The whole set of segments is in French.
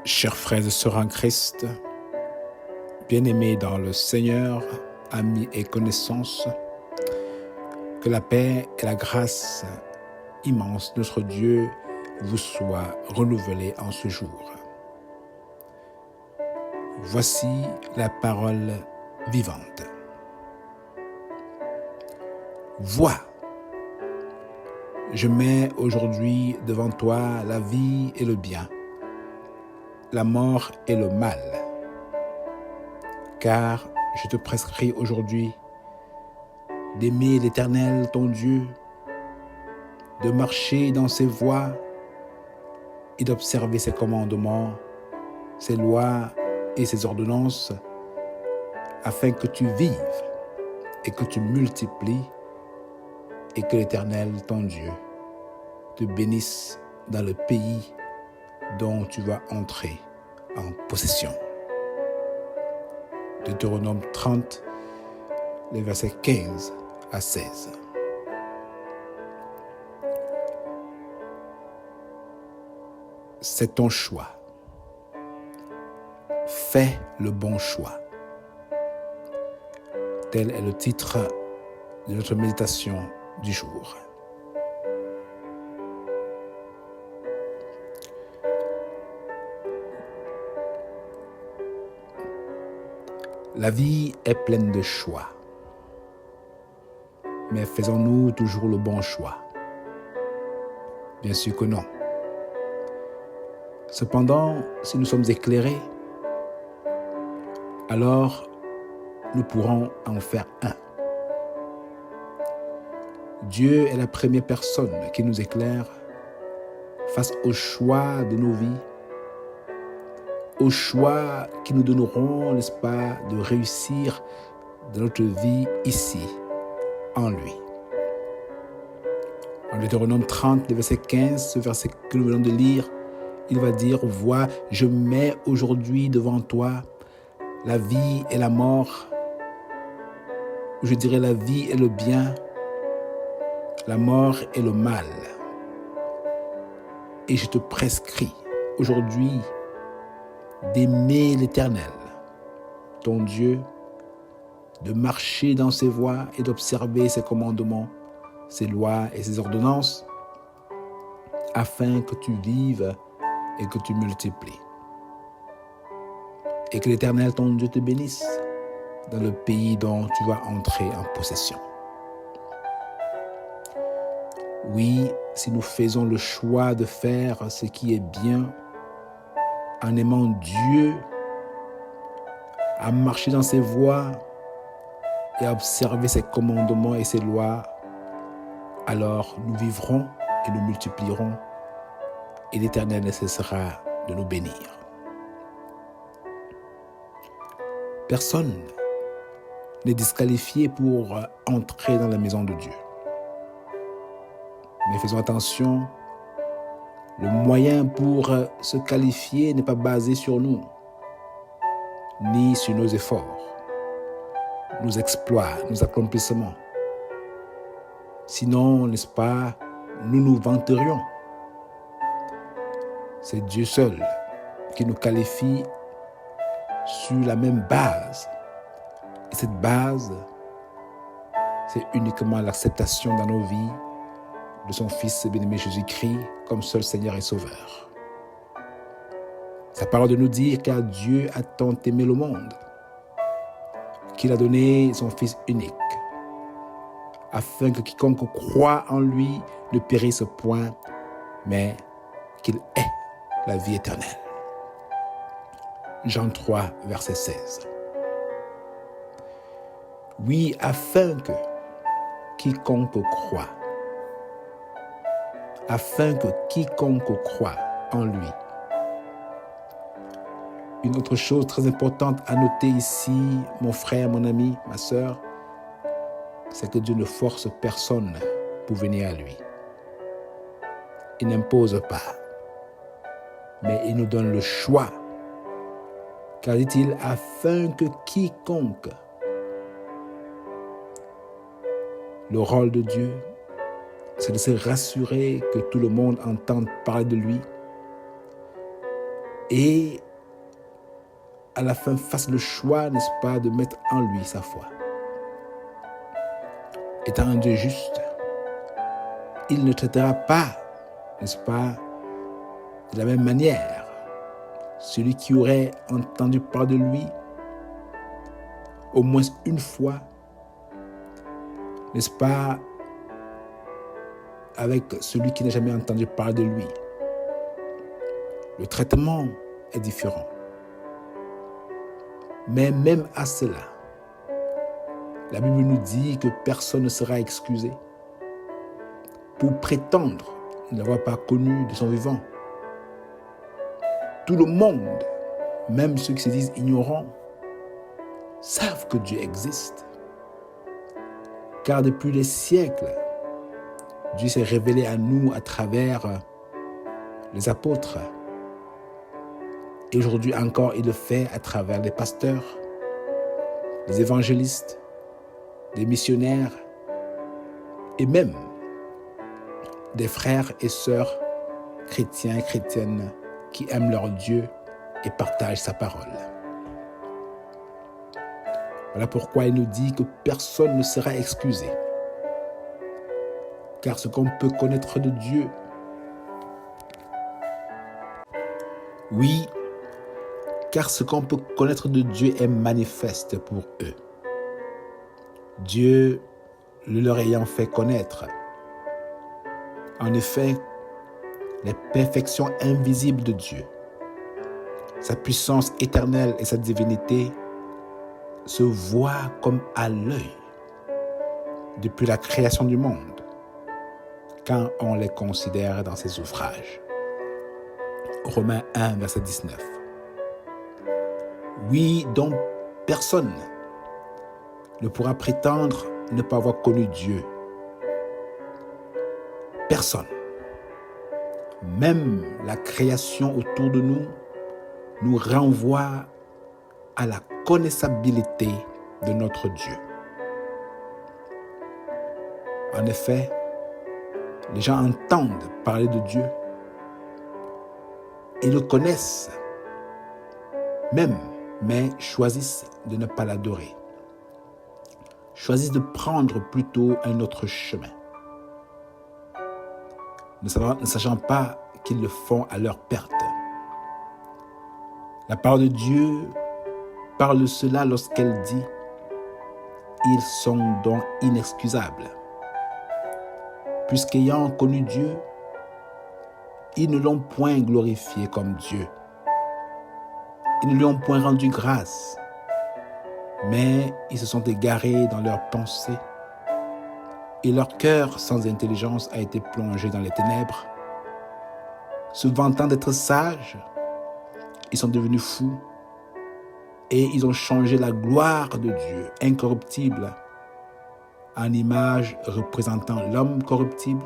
Chers frères et sœurs en Christ, bien-aimés dans le Seigneur, amis et connaissances, que la paix et la grâce immense de notre Dieu vous soient renouvelées en ce jour. Voici la parole vivante. Vois, je mets aujourd'hui devant toi la vie et le bien, la mort et le mal, car je te prescris aujourd'hui d'aimer l'Éternel ton Dieu, de marcher dans ses voies et d'observer ses commandements, ses lois et ses ordonnances, afin que tu vives et que tu multiplies et que l'Éternel ton Dieu te bénisse dans le pays dont tu vas entrer en possession. Deutéronome 30, les versets 15 à 16. C'est ton choix. Fais le bon choix. Tel est le titre de notre méditation du jour. La vie est pleine de choix. Mais faisons-nous toujours le bon choix? Bien sûr que non. Cependant, si nous sommes éclairés, alors nous pourrons en faire un. Dieu est la première personne qui nous éclaire face au choix de nos vies, aux choix qui nous donneront, n'est-ce pas, de réussir dans notre vie ici, en lui. En Deutéronome 30, le verset 15, ce verset que nous venons de lire, il va dire, vois, je mets aujourd'hui devant toi la vie et la mort, je dirais la vie et le bien, la mort et le mal. Et je te prescris aujourd'hui d'aimer l'Éternel, ton Dieu, de marcher dans ses voies et d'observer ses commandements, ses lois et ses ordonnances, afin que tu vives et que tu multiplies. Et que l'Éternel, ton Dieu, te bénisse dans le pays dont tu vas entrer en possession. Oui, si nous faisons le choix de faire ce qui est bien, en aimant Dieu, à marcher dans ses voies et à observer ses commandements et ses lois, alors nous vivrons et nous multiplierons et l'Éternel ne cessera de nous bénir. Personne n'est disqualifié pour entrer dans la maison de Dieu. Mais faisons attention, le moyen pour se qualifier n'est pas basé sur nous, ni sur nos efforts, nos exploits, nos accomplissements. Sinon, n'est-ce pas, nous nous vanterions. C'est Dieu seul qui nous qualifie sur la même base. Et cette base, c'est uniquement l'acceptation dans nos vies de son Fils bien-aimé Jésus-Christ comme seul Seigneur et Sauveur. Sa parole de nous dire car Dieu a tant aimé le monde qu'il a donné son Fils unique, afin que quiconque croit en lui ne périsse point, mais qu'il ait la vie éternelle. Jean 3, verset 16. Oui, afin que quiconque croit en lui. Une autre chose très importante à noter ici, mon frère, mon ami, ma sœur, c'est que Dieu ne force personne pour venir à lui. Il n'impose pas, mais il nous donne le choix. Car dit-il, afin que quiconque, le rôle de Dieu, c'est de se rassurer que tout le monde entende parler de lui, et à la fin fasse le choix, n'est-ce pas, de mettre en lui sa foi. Étant un Dieu juste, il ne traitera pas, n'est-ce pas, de la même manière celui qui aurait entendu parler de lui au moins une fois, n'est-ce pas, avec celui qui n'a jamais entendu parler de lui. Le traitement est différent. Mais même à cela, la Bible nous dit que personne ne sera excusé pour prétendre ne l'avoir pas connu de son vivant. Tout le monde, même ceux qui se disent ignorants, savent que Dieu existe. Car depuis des siècles, Dieu s'est révélé à nous à travers les apôtres. Et aujourd'hui encore, il le fait à travers les pasteurs, les évangélistes, les missionnaires et même des frères et sœurs chrétiens et chrétiennes qui aiment leur Dieu et partagent sa parole. Voilà pourquoi il nous dit que personne ne sera excusé. Car ce qu'on peut connaître de Dieu, oui, car ce qu'on peut connaître de Dieu est manifeste pour eux. Dieu le leur ayant fait connaître. En effet, les perfections invisibles de Dieu, sa puissance éternelle et sa divinité se voient comme à l'œil depuis la création du monde, quand on les considère dans ses ouvrages. Romains 1, verset 19. Oui, donc personne ne pourra prétendre ne pas avoir connu Dieu. Personne. Même la création autour de nous renvoie à la connaissabilité de notre Dieu. En effet, les gens entendent parler de Dieu et le connaissent même, mais choisissent de ne pas l'adorer. Choisissent de prendre plutôt un autre chemin. Ne sachant pas qu'ils le font à leur perte. La parole de Dieu parle de cela lorsqu'elle dit « Ils sont donc inexcusables ». Puisqu'ayant connu Dieu, ils ne l'ont point glorifié comme Dieu. Ils ne lui ont point rendu grâce, mais ils se sont égarés dans leurs pensées et leur cœur sans intelligence a été plongé dans les ténèbres. Se vantant d'être sages, ils sont devenus fous et ils ont changé la gloire de Dieu incorruptible en image représentant l'homme corruptible,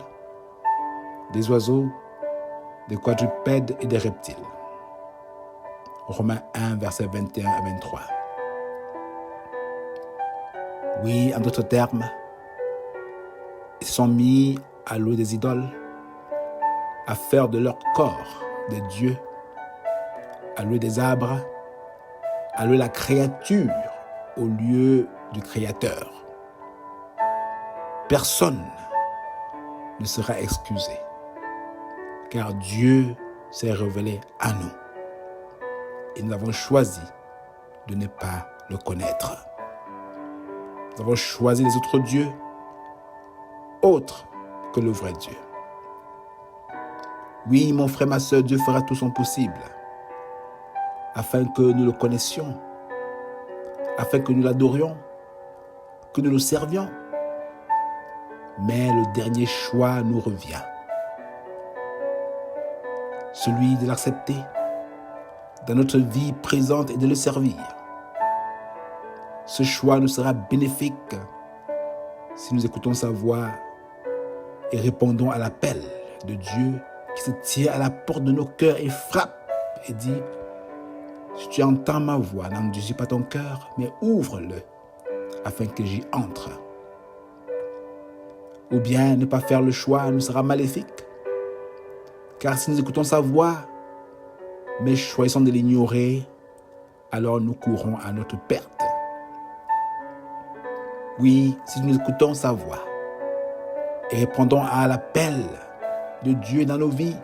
des oiseaux, des quadrupèdes et des reptiles. Romains 1, versets 21 à 23. Oui, en d'autres termes, ils se sont mis à louer des idoles, à faire de leur corps des dieux, à louer des arbres, à louer la créature au lieu du Créateur. Personne ne sera excusé, car Dieu s'est révélé à nous et nous avons choisi de ne pas le connaître. Nous avons choisi les autres dieux autres que le vrai Dieu. Oui, mon frère, ma soeur, Dieu fera tout son possible afin que nous le connaissions, afin que nous l'adorions, que nous le servions. Mais le dernier choix nous revient. Celui de l'accepter dans notre vie présente et de le servir. Ce choix nous sera bénéfique si nous écoutons sa voix et répondons à l'appel de Dieu qui se tient à la porte de nos cœurs et frappe et dit « Si tu entends ma voix, n'endurcis pas ton cœur, mais ouvre-le afin que j'y entre. » Ou bien ne pas faire le choix nous sera maléfique. Car si nous écoutons sa voix, mais choisissons de l'ignorer, alors nous courons à notre perte. Oui, si nous écoutons sa voix et répondons à l'appel de Dieu dans nos vies,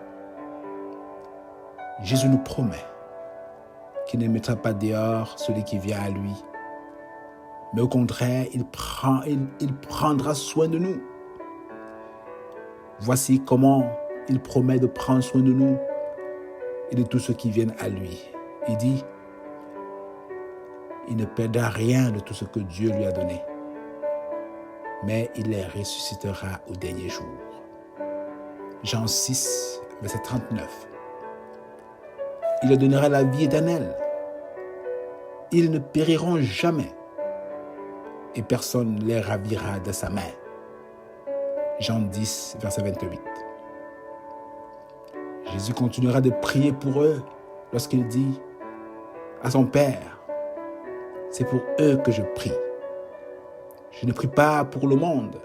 Jésus nous promet qu'il ne mettra pas dehors celui qui vient à lui, mais au contraire, il prendra soin de nous. Voici comment il promet de prendre soin de nous et de tous ceux qui viennent à lui. Il dit, il ne perdra rien de tout ce que Dieu lui a donné, mais il les ressuscitera au dernier jour. Jean 6, verset 39. Il leur donnera la vie éternelle. Ils ne périront jamais et personne ne les ravira de sa main. Jean 10, verset 28. Jésus continuera de prier pour eux lorsqu'il dit à son Père, c'est pour eux que je prie. Je ne prie pas pour le monde,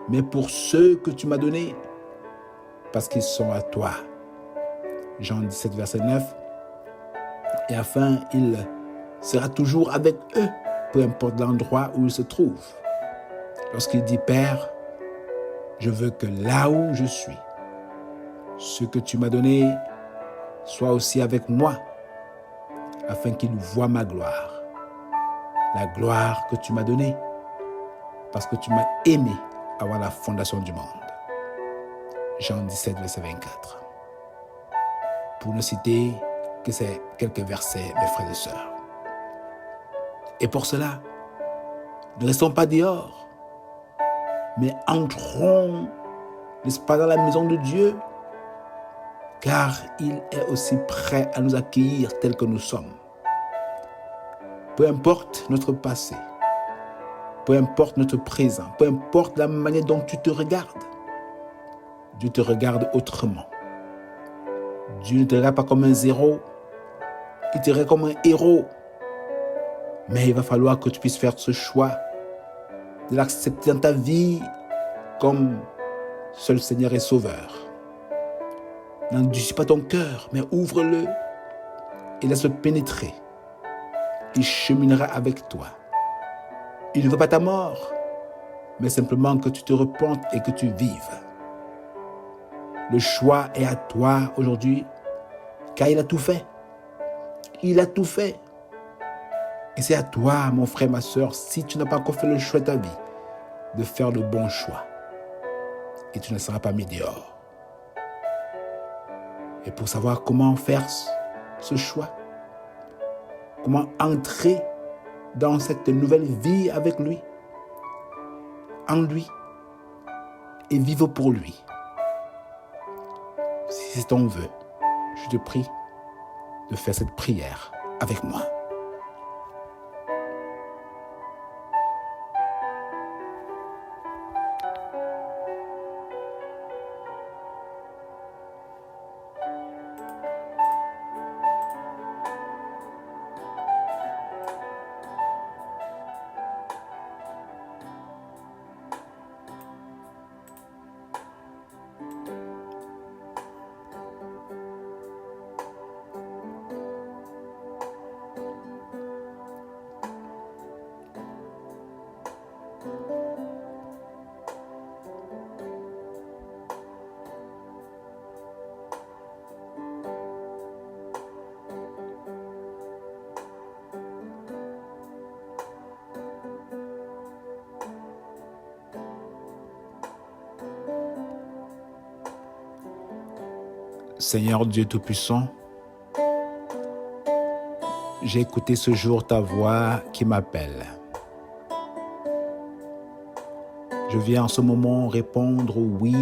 mais pour ceux que tu m'as donnés, parce qu'ils sont à toi. Jean 17, verset 9. Et afin, il sera toujours avec eux, peu importe l'endroit où ils se trouvent. Lorsqu'il dit, Père, je veux que là où je suis, ce que tu m'as donné soit aussi avec moi, afin qu'ils voient ma gloire, la gloire que tu m'as donnée, parce que tu m'as aimé avant la fondation du monde. Jean 17, verset 24. Pour ne citer que ces quelques versets, mes frères et sœurs. Et pour cela, ne restons pas dehors, mais entrons, n'est-ce pas, dans la maison de Dieu, car il est aussi prêt à nous accueillir tels que nous sommes. Peu importe notre passé, peu importe notre présent, peu importe la manière dont tu te regardes, Dieu te regarde autrement. Dieu ne te regarde pas comme un zéro, il te regarde comme un héros. Mais il va falloir que tu puisses faire ce choix de l'accepter dans ta vie comme seul Seigneur et Sauveur. N'endurcis pas ton cœur, mais ouvre-le et laisse-le pénétrer. Il cheminera avec toi. Il ne veut pas ta mort, mais simplement que tu te repentes et que tu vives. Le choix est à toi aujourd'hui, car il a tout fait. Il a tout fait. Et c'est à toi, mon frère, ma soeur, si tu n'as pas encore fait le choix de ta vie, de faire le bon choix. Et tu ne seras pas mis dehors. Et pour savoir comment faire ce choix, comment entrer dans cette nouvelle vie avec lui, en lui, et vivre pour lui. Si c'est ton vœu, je te prie de faire cette prière avec moi. Seigneur Dieu Tout-Puissant, j'ai écouté ce jour ta voix qui m'appelle. Je viens en ce moment répondre oui,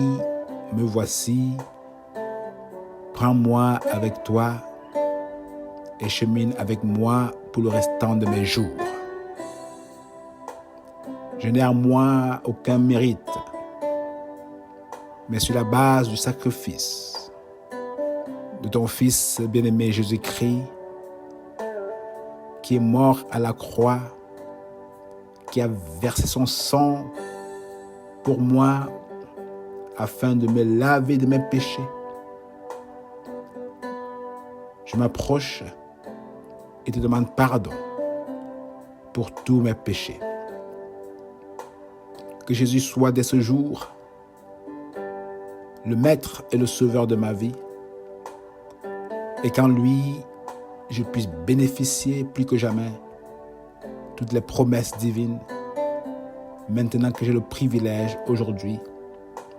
me voici, prends-moi avec toi et chemine avec moi pour le restant de mes jours. Je n'ai en moi aucun mérite, mais sur la base du sacrifice de ton Fils bien-aimé Jésus-Christ, qui est mort à la croix, qui a versé son sang pour moi afin de me laver de mes péchés. je m'approche et te demande pardon pour tous mes péchés. Que Jésus soit dès ce jour le maître et le sauveur de ma vie et qu'en lui, je puisse bénéficier plus que jamais toutes les promesses divines maintenant que j'ai le privilège aujourd'hui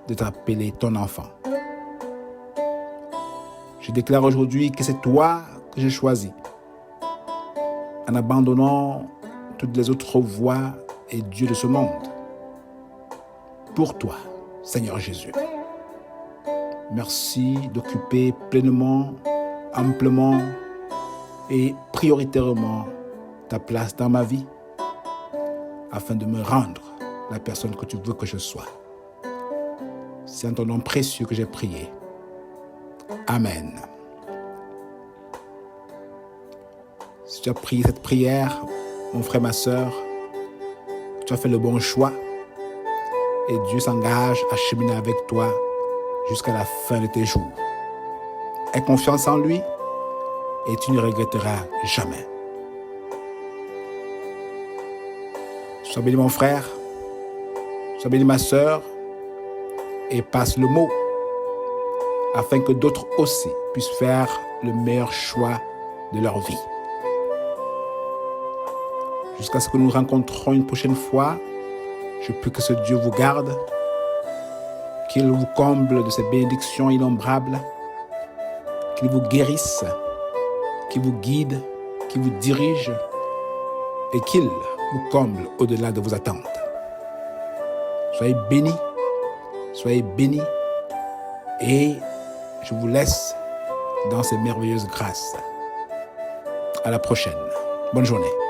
de t'appeler ton enfant. Je déclare aujourd'hui que c'est toi que j'ai choisi en abandonnant toutes les autres voies et dieux de ce monde. Pour toi, Seigneur Jésus. Merci d'occuper pleinement, amplement et prioritairement ta place dans ma vie afin de me rendre la personne que tu veux que je sois. C'est en ton nom précieux que j'ai prié. Amen. Si tu as prié cette prière, mon frère, ma sœur, tu as fait le bon choix et Dieu s'engage à cheminer avec toi jusqu'à la fin de tes jours. Aie confiance en lui et tu ne regretteras jamais. Sois béni mon frère, sois béni ma sœur et passe le mot afin que d'autres aussi puissent faire le meilleur choix de leur vie. Jusqu'à ce que nous nous rencontrons une prochaine fois, je prie que ce Dieu vous garde, qu'il vous comble de ses bénédictions innombrables, qu'il vous guérisse, qu'il vous guide, qu'il vous dirige et qu'il vous comble au-delà de vos attentes. Soyez bénis et je vous laisse dans ces merveilleuses grâces. À la prochaine. Bonne journée.